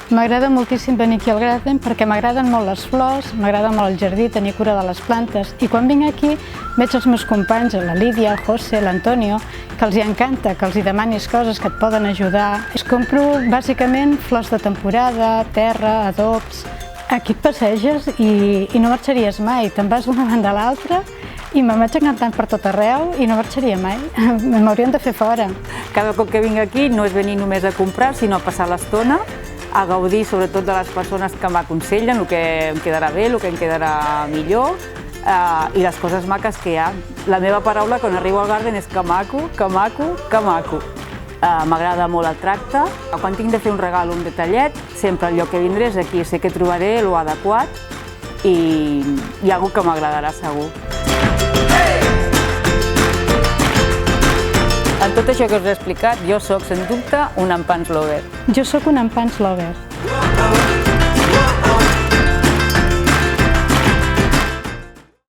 M'agrada moltíssim venir aquí al Garden perquè m'agraden molt les flors, m'agrada molt el jardí, tenir cura de les plantes, i quan vinc aquí veig els meus companys, la Lídia, el José, l'Antonio, que els encanta que els demanis coses que et poden ajudar. Compro bàsicament flors de temporada, terra, adobs. Aquí et passeges i no marxaries mai, te'n vas d'una banda a l'altra i me'n vaig encantant per tot arreu i no marxaria mai, m'haurien de fer fora. Cada cop que vinc aquí no és venir només a comprar, sinó a passar l'estona, a gaudir sobretot de les persones que m'aconsellen, el que em quedarà bé, el que em quedarà millor i les coses maques que hi ha. La meva paraula quan arribo al Garden és que maco, que maco, que maco. M'agrada molt el tracte. Quan tinc de fer un regal o un detallet, sempre el lloc que vindré és aquí. Sé que trobaré l'adequat i hi ha algú que m'agradarà segur. En tot això que us he explicat, jo sóc, sens dubte, un Ampans Lover. Jo sóc un Ampans Lover.